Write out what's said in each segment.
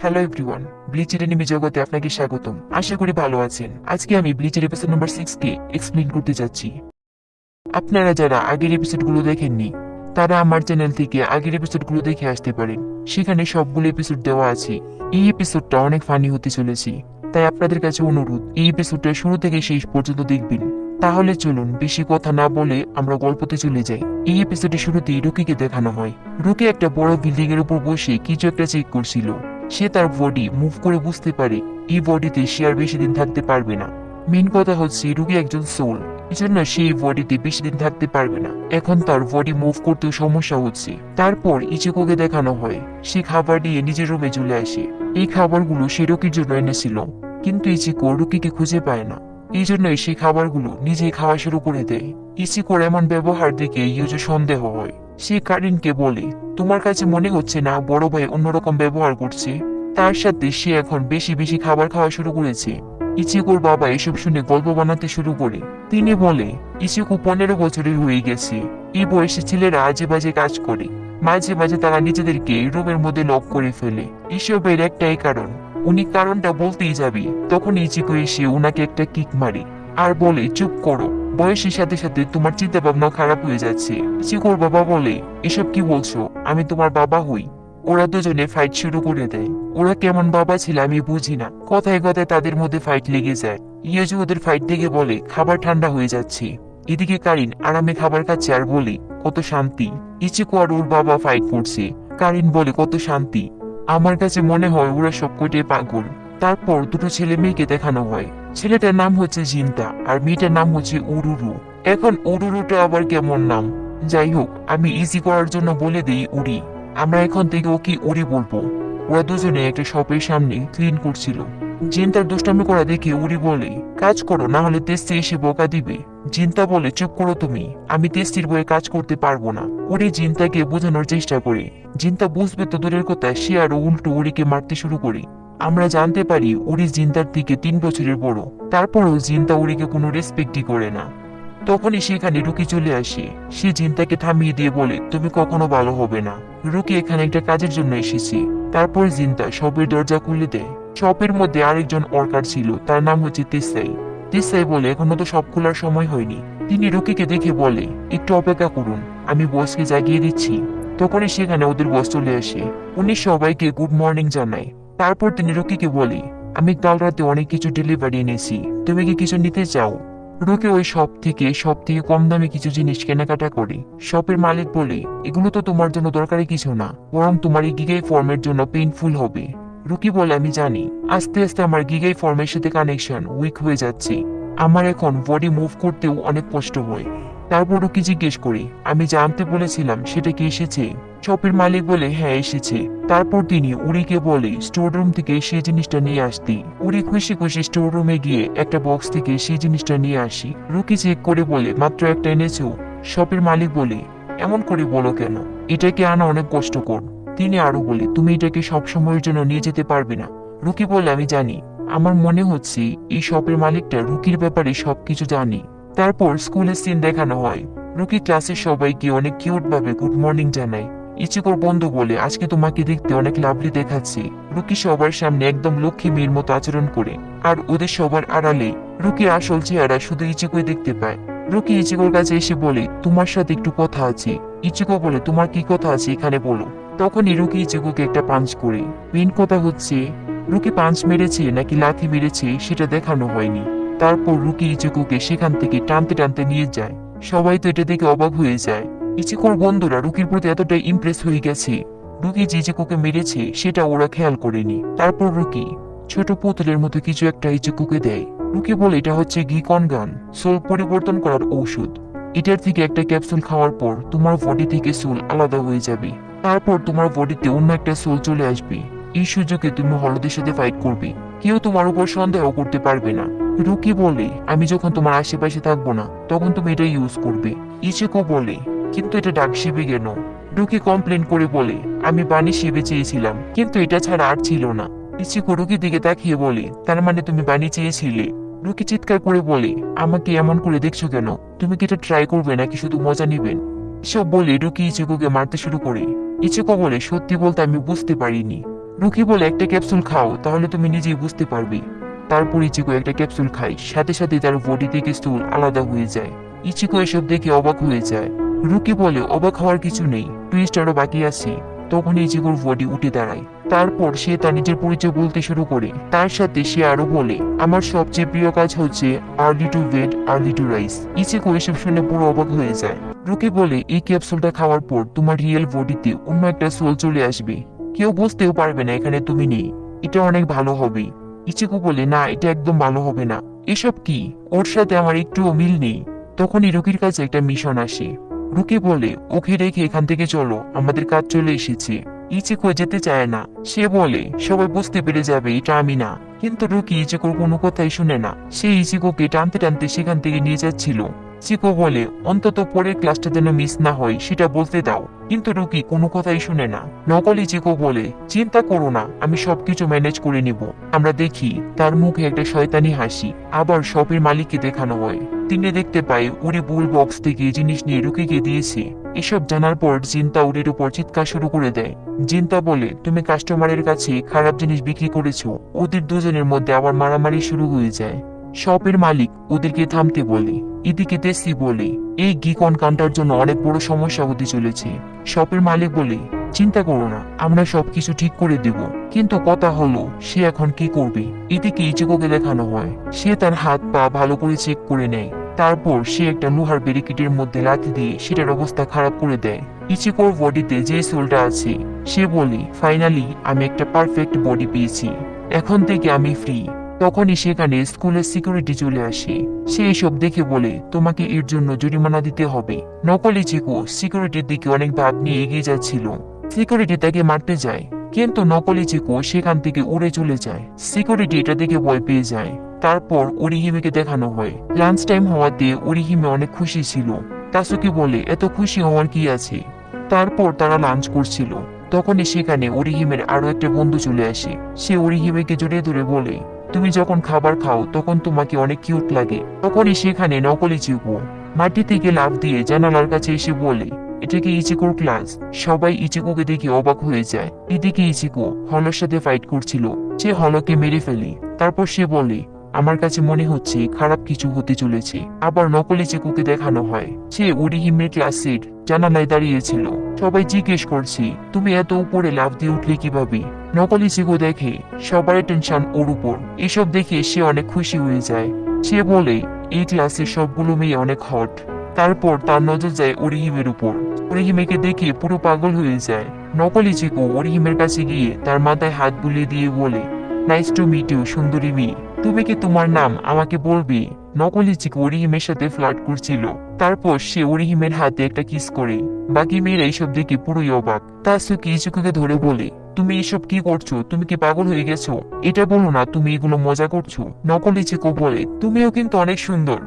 Hello everyone, ব্লিচের anime জগতে আপনাকে স্বাগতম। আশা করি ভালো আছেন। আজকে আমি ব্লিচের এপিসোড নাম্বার 6 কে এক্সপ্লেইন করতে যাচ্ছি। আপনারা যারা আগের এপিসোডগুলো দেখেননি তারা আমার চ্যানেল থেকে আগের এপিসোডগুলো দেখে আসতে পারেন। সেখানে সবগুলো এপিসোড দেওয়া আছে। এই এপিসোডটা অনেক ফানি হতে চলেছে, তাই আপনাদের কাছে অনুরোধ এই এপিসোডটা শুরু থেকে শেষ পর্যন্ত দেখবেন। তাহলে চলুন বেশি কথা না বলে আমরা গল্পতে চলে যাই। এই এপিসোডের শুরুতেই রুকিকে দেখানো হয়। রুকি একটা বড় বিল্ডিং এর উপর বসে কিছু একটা চেক করছিল। সে তার বডি মুভ করে বুঝতে পারে এই বডিতে সে আর বেশি দিন থাকতে পারবে না। মেন কথা হচ্ছে রুকি একজন সোল, এজন্য সে এই বডিতে বেশি দিন থাকতে পারবে না। এখন তার বডি মুভ করতেও সমস্যা হচ্ছে। তারপর ইচিকোকে দেখানো হয়। সে খাবার নিয়ে নিজের রুমে চলে আসে। এই খাবারগুলো সে রুকির জন্য এনেছিল, কিন্তু ইচিকো রুকিকে খুঁজে পায় না। এই জন্যই সেই খাবারগুলো নিজেই খাওয়া শুরু করে দেয়। ইচিকোর এমন ব্যবহার দেখে ইউজো সন্দেহ হয়। সে কারিনকে বলে, তোমার কাছে মনে হচ্ছে না বড় ভাই অন্যরকম ব্যবহার করছে? তার সাথে সে এখন বেশি বেশি খাবার খাওয়া শুরু করেছে। ইচিকোর বাবা এসব শুনে গল্প বানাতে শুরু করে। তিনি বলে, ইচিকো 15 বছরের হয়ে গেছে। এই বয়সে ছেলেরা আজে বাজে কাজ করে। মাঝে মাঝে তারা নিজেদেরকে রুমের মধ্যে লক করে ফেলে। এসবের একটাই কারণ। উনি কারণটা বলতেই যাবে, তখন ইচিকো এসে উনাকে একটা কিক মারে আর বলে, চুপ করো, বয়সের সাথে সাথে তোমার চিন্তা ভাবনা খারাপ হয়ে যাচ্ছে। ইচিকোর বাবা বলে, এসব কি বলছো? আমি তোমার বাবা হই। ওরা দুজনে ফাইট শুরু করে দেয়। ওরা কেমন বাবা ছিল আমি বুঝি না, কথায় কথায় তাদের মধ্যে ফাইট লেগে যায়। ইয়েজু ওদের ফাইট দেখে বলে, খাবার ঠান্ডা হয়ে যাচ্ছে। এদিকে কারিন আরামে খাবার খাচ্ছে আর বলে, কত শান্তি। ইচিকো আর ওর বাবা ফাইট করছে। কারিন বলে, কত শান্তি। আমার কাছে মনে হয় ওরা সব কটাই পাগল। তারপর দুটো ছেলে মেয়েকে দেখানো হয়। ছেলেটার নাম হচ্ছে জিন্তা আর মেয়েটার নাম হচ্ছে উরুরু। এখন উরুরুটা আবার কেমন নাম? যাই হোক, আমি ইজি করার জন্য বলে দিই উড়ি। আমরা এখন থেকে ওকে উড়ি বলবো। ওরা দুজনে একটা শপের সামনে ক্লিন করছিল। জিন্তার দুষ্টামি করা দেখে উড়ি বলে, কাজ করো, না হলে তেস্তি এসে বকা দিবে। জিন্তা বলে, চুপ করো তুমি, আমি তেস্তির বয়ে কাজ করতে পারবো না। উড়ি জিন্তাকে বোঝানোর চেষ্টা করে। জিন্তা বুঝবে তো দূরের কথা, সে আরো উল্টো উড়িকে মারতে শুরু করে। আমরা জানতে পারি উড়ি জিন্তার থেকে 3 বছরের বড়। তারপরও জিন্তা উড়িকে কোনো রেসপেক্টই করে না। তখনই সেখানে রুকি চলে আসে। সে জিন্তাকে থামিয়ে দিয়ে বলে, তুমি কখনো ভালো হবে না। রুকি এখানে একটা কাজের জন্য এসেছে। তারপর জিন্তা শপের দরজা খুলে দেয়। শপের মধ্যে আরেকজন ওয়ার্কার ছিল, তার নাম হচ্ছে তেসাই। তেসাই বলে, এখনো তো সব খোলার সময় হয়নি। তিনি রুকিকে দেখে বলে, একটু অপেক্ষা করুন, আমি বসকে জাগিয়ে দিচ্ছি। তখনই সেখানে ওদের বস চলে আসে। উনি সবাইকে গুড মর্নিং জানায়। তারপর তিনি রুকিকে বলে, আমি কাল রাতে অনেক কিছু ডেলিভারি এনেছি, তুমি কি কিছু নিতে চাও? রুকি ওই সব থেকে কম দামে কিছু জিনিস কেনাকাটা করে। শপের মালিক বলে, এগুলো তো তোমার জন্য দরকারি কিছু না, বরং তোমার এই গিগাই ফর্মের জন্য পেইনফুল হবে। রুকি বলে, আমি জানি। আস্তে আস্তে আমার গিগাই ফর্মের সাথে কানেকশন উইক হয়ে যাচ্ছে। আমার এখন বডি মুভ করতেও অনেক কষ্ট হয়। তারপর রুকি জিজ্ঞেস করে, আমি জানতে বলেছিলাম সেটা কি এসেছে? শপের মালিক বলে, হ্যাঁ এসেছে। তারপর তিনি উড়িকে বলে স্টোর রুম থেকে সেই জিনিসটা নিয়ে আসতে। উড়ি খুশি খুশি স্টোর রুমে গিয়ে একটা বক্স থেকে সেই জিনিসটা নিয়ে আসি। রুকি চেক করে বলে, মাত্র একটা এনেছো? শপের মালিক বলে, এমন করে বলো কেন? এটাকে আনা অনেক কষ্টকর। তিনি আরো বলে, তুমি এটাকে সব সময়ের জন্য নিয়ে যেতে পারবে না। রুকি বলে, আমি জানি। আমার মনে হচ্ছে এই শপের মালিকটা রুকির ব্যাপারে সবকিছু জানে। তারপর স্কুলের সিন দেখানো হয়। রুকি ক্লাসের সবাইকে অনেক কিউট ভাবে গুড মর্নিং জানায়। ইচিকোর বন্ধু বলে, আজকে তোমাকে দেখতে অনেক লাভলি দেখাচ্ছে। রুকি সবার সামনে একদম লক্ষ্মী মেয়ের মতো আচরণ করে। আর ওদের সবার আড়ালে রুকির আসল চেহারা শুধু ইচিকোই দেখতে পায়। রুকি ইচিকোর কাছে এসে বলে, তোমার সাথে একটু কথা আছে। ইচিকো বলে, তোমার কি কথা আছে এখানে বলো। তখনই রুকি ইচিকোকে একটা পাঞ্চ করে। মেন কথা হচ্ছে রুকি পাঞ্চ মেরেছে নাকি লাথি মেরেছে সেটা দেখানো হয়নি। তারপর রুকি ইচিকোকে সেখান থেকে টানতে টানতে নিয়ে যায়। সবাই তো এটা দেখে অবাক হয়ে যায়। ইচিকোর বন্ধুরা রুকির প্রতি এতটাই ইমপ্রেস হয়ে গেছে, রুকি যে ইচিকোকে মেরেছে সেটা ওরা খেয়াল করেনি। তারপর রুকি ছোট পুতুলের মতো কিছু একটা ইচিকোকে দেয়। রুকি বলে, এটা হচ্ছে গিকন গান, সোল পরিবর্তন করার ঔষধ। এটার থেকে একটা ক্যাপসুল খাওয়ার পর তোমার বডি থেকে সোল আলাদা হয়ে যাবে। তারপর তোমার বডিতে অন্য একটা সোল চলে আসবে। এই সুযোগে তুমি হলদের সাথে ফাইট করবে। কেউ তোমার উপর সন্দেহ করতে পারবে না। রুকি বলে, আমি যখন তোমার আশেপাশে থাকবো না তখন তুমি এটা ইউজ করবে। ইচিকো বলে, কিন্তু এটা ডাক শিবে কেন? রুকি কমপ্লেন করে বলে, আমি বানি শিবে চেয়েছিলাম, কিন্তু এটা ছাড়া আর ছিল না। ইচিকো রুকির দিকে তাকিয়ে বলে, তার মানে তুমি বানি চেয়েছিলে? রুকি চিৎকার করে বলে, আমাকে এমন করে দেখছো কেন? তুমি কি এটা ট্রাই করবে নাকি শুধু মজা নিবেন? সব বলে রুকি ইচিকোকে মারতে শুরু করে। ইচিকো বলে, সত্যি বলতে আমি বুঝতে পারিনি। রুকি বলে একটা ক্যাপসুল খাও, তাহলে তুমি নিজেই বুঝতে পারবে। তারপর ইচিকো একটা ক্যাপসুল খায়, সাথে সাথে তার বডি থেকে স্থূল আলাদা হয়ে যায়। ইচিকো এসব দেখে অবাক হয়ে যায়। রুকি বলে অবাক হওয়ার কিছু নেই, টুইস্ট আরো বাকি আছে। তখন ইচিকোর বডি উঠে দাঁড়ায়। তারপর সে তার নিজের পরিচয় বলতে শুরু করে। তার সাথে সে আরো বলে, আমার সবচেয়ে প্রিয় কাজ হচ্ছে early to bed early to rise. ইচিকো এসব শুনে পুরো অবাক হয়ে যায়। রুকি বলে, এই ক্যাপসুলটা খাওয়ার পর তোমার রিয়েল বডিতে অন্য একটা সোল চলে আসবে, কেউ বুঝতেও পারবে না এখানে তুমি নেই। এটা অনেক ভালো হবে। ইচিকো বলে, না, এটা একদম ভালো হবে না। এসব কি? ওর সাথে আমার একটুও মিল নেই। তখনই রুকির কাছে একটা মিশন আসে। রুকি বলে, ওকে রেখে এখান থেকে চলো, আমাদের কাজ চলে এসেছে। ইচিকো যেতে চায় না। সে বলে, সবাই বুঝতে পেরে যাবে এটা আমি না। কিন্তু রুকি ইচিকোর কোনো কথাই শুনে না। সে ইচিকোকে টানতে টানতে সেখান থেকে নিয়ে যাচ্ছিল। চিকো বলে, অন্তত পরের ক্লাসটা যেন মিস না হয় সেটা বলতে দাও। কিন্তু রুকি কোনো কথাই শুনে না। নকলি চিকো বলে, চিন্তা করো না, আমি সবকিছু ম্যানেজ করে নিব। আমরা দেখি তার মুখে একটা শয়তানি হাসি। আবার শপের মালিককে দেখানো হয়। তিনি দেখতে পায় উড়ি বুল বক্স থেকে জিনিস নিয়ে রুকিকে দিয়েছে। এসব জানার পর জিনতা উড়ির উপর চিৎকার শুরু করে দেয়। জিনতা বলে, তুমি কাস্টমারের কাছে খারাপ জিনিস বিক্রি করেছো। ওদের দুজনের মধ্যে আবার মারামারি শুরু হয়ে যায়। শপের মালিক ওদেরকে থামতে বলে। এদিকে তেসি বলে, এই গিকন কান্টার জন্য অনেক বড় সমস্যা হতে চলেছে। শপের মালিক বলে, চিন্তা করো না, আমরা সবকিছু ঠিক করে দেব। কিন্তু কথা হলো সে এখন কি করবে। এদিকে ইচিকোকে দেখানো হয়। সে তার হাত পা ভালো করে চেক করে নেয়। তারপর সে একটা লোহার ব্যারিকেডের মধ্যে লাথি দিয়ে সেটার অবস্থা খারাপ করে দেয়। ইচিকোর বডিতে যে সোলটা আছে, সে বলে, ফাইনালি আমি একটা পারফেক্ট বডি পেয়েছি, এখন থেকে আমি ফ্রি। তখনই সেখানে স্কুলের সিকিউরিটি চলে আসে। সে এসব দেখে বলে, তোমাকে এর জন্য জরিমানা দিতে হবে। নকলি চিকু সিকিউরিটির দিকে অনেক ভাব নিয়ে এগিয়ে যাচ্ছিল। সিকিউরিটি তাকে মারতে যায়, কিন্তু নকলি চিকু সেখান থেকে উড়ে চলে যায়। সিকিউরিটি এটা দেখে ভয় পেয়ে যায়। তারপর ওরিহিমেকে দেখানো হয়। লাঞ্চ টাইম হওয়াতে ওরিহিমে অনেক খুশি ছিল। তাসুকি বলে, এত খুশি হওয়ার কি আছে। তারপর তারা লাঞ্চ করছিল। তখনই সেখানে ওরিহিমের আরো একটা বন্ধু চলে আসে। সে ওরিহিমেকে জড়িয়ে ধরে বলে, তুমি যখন খাবার খাও তখন তোমাকে অনেক কিউট লাগে। তখনই সেখানে নকলি চিকু মাটি থেকে লাফ দিয়ে জানালার কাছে এসে বলে, এটা কি ইচিকোর ক্লাস। সবাই ইচিকোকে দেখে অবাক হয়ে যায়। এদিকে ইচিকো হলোর সাথে ফাইট করছিল। সে হলকে মেরে ফেলে। তারপর সে বলে, আমার কাছে মনে হচ্ছে খারাপ কিছু হতে চলেছে। আবার নকলি চিকুকে দেখানো হয়। সে ওরিহিমের ক্লাসের জানালায় দাঁড়িয়েছিল। সবাই জিজ্ঞেস করছে, তুমি এত উপরে লাফ দিয়ে উঠলে কিভাবে। নকলি চিকু দেখে সবার টেনশন ওর উপর। এসব দেখে সে অনেক খুশি হয়ে যায়। সে বলে, এই ক্লাসের সবগুলো মেয়ে অনেক হট। তারপর তার নজর যায় ওরিহিমের উপর। ওরিহিমেকে দেখে পুরো পাগল হয়ে যায়। নকলি চিকু ওরিহিমের কাছে গিয়ে তার মাথায় হাত বুলিয়ে দিয়ে বলে, নাইস টু মিট ইউ সুন্দরী মেয়ে, তুমি কি তোমার নাম আমাকে বলবে। নকলি চিকু ওরিহিমের সাথে ফ্লার্ট করছিল। তারপর সে ওরিহিমের হাতে একটা কিস করে। বাকি মেয়েরা এইসব দেখে পুরোই অবাক। তাসুকি ইচিকোকে ধরে বলে, তুমি এসব কি করছো, তুমি কি পাগল হয়ে গেছো। এটা বলো না তুমি এগুলো মজা করছো। নকলি চিকু বলে, তুমিও কিন্তু অনেক সুন্দর।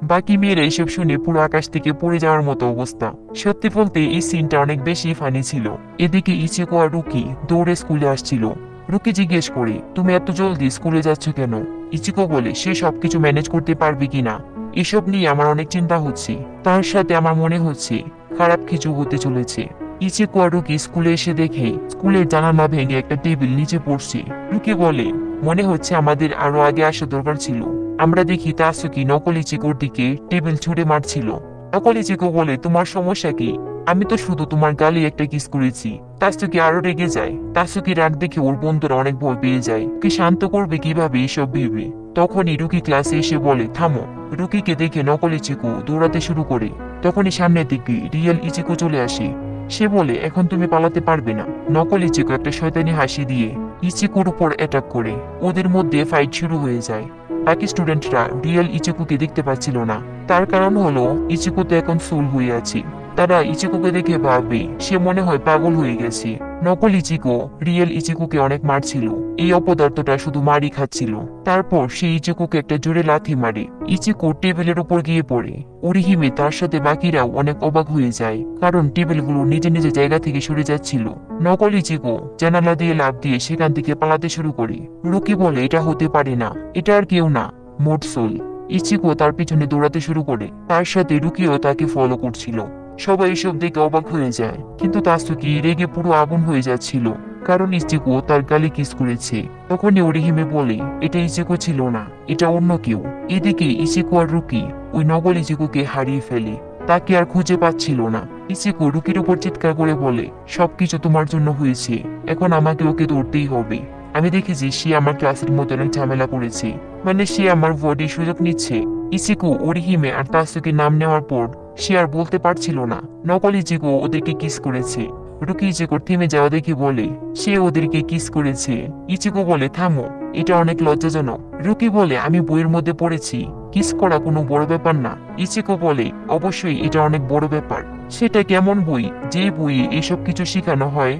বাকি মেয়েরা এসব শুনে পুরো আকাশ থেকে পড়ে যাওয়ার মতো অবস্থা। সত্যি বলতে এই সিনটা অনেক বেশি ফানি ছিল। এদিকে ইচিকো আর রুকি দৌড়ে স্কুলে আসছিল। রুকি জিজ্ঞেস করে, তুমি এত জলদি স্কুলে যাচ্ছ কেন। ইচিকো বলে, সে সবকিছু ম্যানেজ করতে পারবে কিনা এসব নিয়ে আমার অনেক চিন্তা হচ্ছে। তার সাথে আমার মনে হচ্ছে খারাপ কিছু হতে চলেছে। ইচিকো আর রুকি স্কুলে এসে দেখে স্কুলের জানালা ভেঙে একটা টেবিল নিচে পড়ছে। রুকি বলে, মনে হচ্ছে আমাদের আরো আগে আসা দরকার ছিল। আমরা দেখি তাসুকি নকলি চিকুর দিকে টেবিল ছুঁড়ে মারছিল। নকলি চিকু বলে, তোমার সমস্যা কি। আমি তো শুধু তোমার গালে একটা কিস করেছি। তাসুকি আরো রেগে যায়। তাসুকি রাগ দেখে ওর বন্ধুরা অনেক ভয় পেয়ে যায়। কি শান্ত করবে কিভাবে এসব ভেবে। তখনই রুকি ক্লাসে এসে বলে, থামো। রুকিকে দেখে নকলি চিকু দৌড়াতে শুরু করে। তখনই সামনের দিকে রিয়েল ইচিকু চলে আসে। সে বলে, এখন তুমি পালাতে পারবে না। নকলি চিকু একটা শয়তানি হাসি দিয়ে ইচিকুর উপর অ্যাটাক করে। ওদের মধ্যে ফাইট শুরু হয়ে যায়। বাকি স্টুডেন্টরা রিয়েল ইচিকুকে দেখতে পাচ্ছিল না। তার কারণ হলো ইচিকু তো এখন ফুল হয়ে আছে। তারা ইচিকুকে দেখে ভাববে সে মনে হয় পাগল হয়ে গেছে। নকল ইচিকু রিয়েল ইচিকুকে অনেক মারছিল। এই অপদার্থটা শুধু মারি খাচ্ছিল। তারপর সে ইচিকুকে একটা জোরে লাথি মারে। ইচিকু টেবিলের উপর গিয়ে পড়ে। ওরিহিমে তার সাথে বাকিরাও অনেক অবাক হয়ে যায়, কারণ টেবিলগুলো নিজে নিজে জায়গা থেকে সরে যাচ্ছিল। নকল ইচিকু জানালা দিয়ে লাফ দিয়ে সেখান থেকে পালাতে শুরু করে। রুকি বলে, এটা হতে পারে না, এটা আর কেউ না, মোটসোল। ইচিকু তার পিছনে দৌড়াতে শুরু করে। তার সাথে রুকিও তাকে ফলো করছিল। সবাই এসব দেখে অবাক হয়ে যায়, কিন্তু তাসুকি রেগে পুরো আগুন হয়ে যাচ্ছিল। কারণ ইচিকো তার গালে কিস করেছে। তখনই ওরিহিমে বলে এটা ইচিকো ছিল না, এটা অন্য কেউ। এদিকে ইচিকো আর রুকি ওই নকল ইচিকোকে হারিয়ে ফেলে, তাকে আর খুঁজে পাচ্ছিল না। ইচিকো রুকির উপর চিৎকার করে বলে সবকিছু তোমার জন্য হয়েছে, এখন আমাকে ওকে ধরতেই হবে। আমি দেখেছি সে আমার ক্লাসের মতো অনেক ঝামেলা করেছে, মানে সে আমার বডির সুযোগ নিচ্ছে। ইচিকো ওরিহিমে আর তাসুকে নাম নেওয়ার পর সে আর বলতে পারছিল না নকল ইচিকো ওদেরকে কিস করেছে। রুকি ইচিকোর থেমে যাওয়া দেখে বলে সে ওদেরকে কিস করেছে। ইচিকো বলে থামো, এটা অনেক লজ্জাজনক। রুকি বলে আমি বইয়ের মধ্যে পড়েছি কিস করা কোনো বড় ব্যাপার না। ইচিকো বলে অবশ্যই এটা অনেক বড় ব্যাপার। সেটা কেমন বই যে বইয়ে এসব কিছু শেখানো হয়?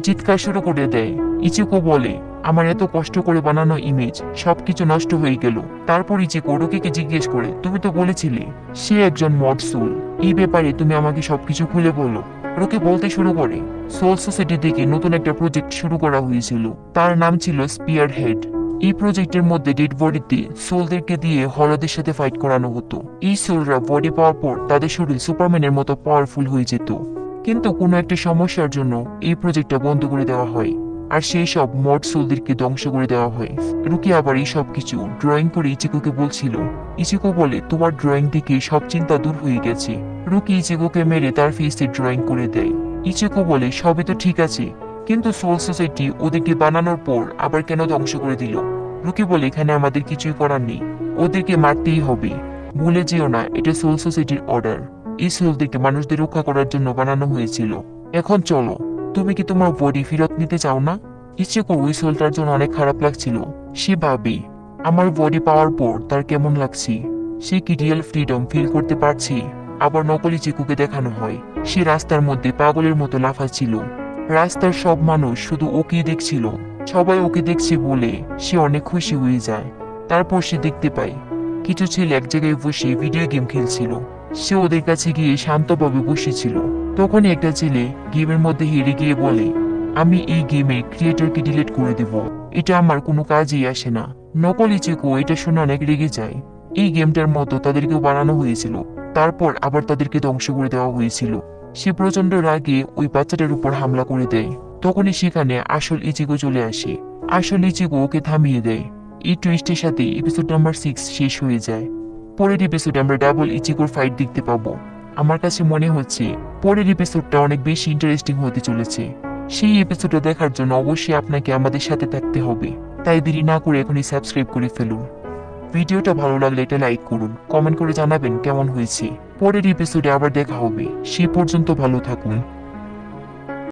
চিৎকার শুরু করে দেয়। ইচিকো বলে আমার এত কষ্ট করে বানানো ইমেজ সবকিছু নষ্ট হয়ে গেল। তারপর ইচিকো রুকিকে জিজ্ঞেস করে তুমি তো বলেছিলে সে একজন মড সোল, এই ব্যাপারে তুমি আমাকে সবকিছু খুলে বলো। রুকি বলতে শুরু করে সোল সোসাইটি থেকে নতুন একটা প্রজেক্ট শুরু করা হয়েছিল, তার নাম ছিল স্পিয়ার হেড। এই প্রজেক্টের মধ্যে ডেড বডিতে সোলদেরকে দিয়ে হলদের সাথে ফাইট করানো হতো। এই সোলরা বডি পাওয়ার পর তাদের শরীর সুপারম্যানের মতো পাওয়ারফুল হয়ে যেত। কিন্তু কোনো একটা সমস্যার জন্য এই প্রজেক্টটা বন্ধ করে দেওয়া হয়, আর সেই সব মড সোলদেরকে ধ্বংস করে দেওয়া হয়। রুকি আবার এই সব কিছু ড্রয়িং করে ইচিকোকে বলছিল। ইচিকো বলে তোমার ড্রয়িং থেকে সব চিন্তা দূর হয়ে গেছে। রুকি ইচিকোকে মেরে তার ফেসে ড্রয়িং করে দেয়। ইচিকো বলে সবই তো ঠিক আছে, কিন্তু সোল সোসাইটি ওদেরকে বানানোর পর আবার কেন ধ্বংস করে দিল? রুকি বলে এখানে আমাদের কিছুই করার নেই, ওদেরকে মারতেই হবে। ভুলে যেও না এটা সোল সোসাইটির অর্ডার। এই সোলদেরকে মানুষদের রক্ষা করার জন্য বানানো হয়েছিল। এখন চলো, তুমি কি তোমার বডি ফেরত নিতে চাও না? ইচিকো ওই সোলটার জন্য অনেক খারাপ লাগছিল। সে ভাবে আমার বডি পাওয়ার পর তার কেমন লাগছে, সে কি রিয়েল ফ্রিডম ফিল করতে পারছে? আবার নকলি চিকুকে দেখানো হয় সে রাস্তার মধ্যে পাগলের মতো লাফাচ্ছিল। রাস্তার সব মানুষ শুধু ওকেই দেখছিল, সবাই ওকে দেখছে বলে সে অনেক খুশি হয়ে যায়। তারপর সে দেখতে পায় কিছু ছেলে এক জায়গায় বসে ভিডিও গেম খেলছিল। সে ওদের কাছে গিয়ে শান্তভাবে বসেছিল। তখনই একটা ছেলে গেমের মধ্যে হেরে গিয়ে বলে আমি এই গেমের ক্রিয়েটরকে ডিলিট করে দেব, এটা আমার কোনো কাজেই আসে না। নকলি চিকু এটা শুনে অনেক রেগে যায়। এই গেমটার মতো তাদেরকেও বানানো হয়েছিল, তারপর আবার তাদেরকে ধ্বংস করে দেওয়া হয়েছিল। সে প্রচন্ড রাগে ওই বাচ্চাটার উপর হামলা করে দেয়। তখনই সেখানে আসল ইচিকো চলে আসে। আসল ইচিকো ওকে থামিয়ে দেয়। এই টুইস্টের সাথে এপিসোড নাম্বার 6 শেষ হয়ে যায়। পরের এপিসোডে আমরা ডাবল ইচিকোর ফাইট দেখতে পাবো। আমার কাছে মনে হচ্ছে পরের এপিসোডটা অনেক বেশি ইন্টারেস্টিং হতে চলেছে। সেই এপিসোডটা দেখার জন্য অবশ্যই আপনাকে আমাদের সাথে থাকতে হবে, তাই দেরি না করে এখনই সাবস্ক্রাইব করে ফেলুন। ভিডিওটা ভালো লাগলে এটা লাইক করুন, কমেন্ট করে জানাবেন কেমন হয়েছে। পরের এপিসোডে আবার দেখা হবে, সে পর্যন্ত ভালো থাকুন।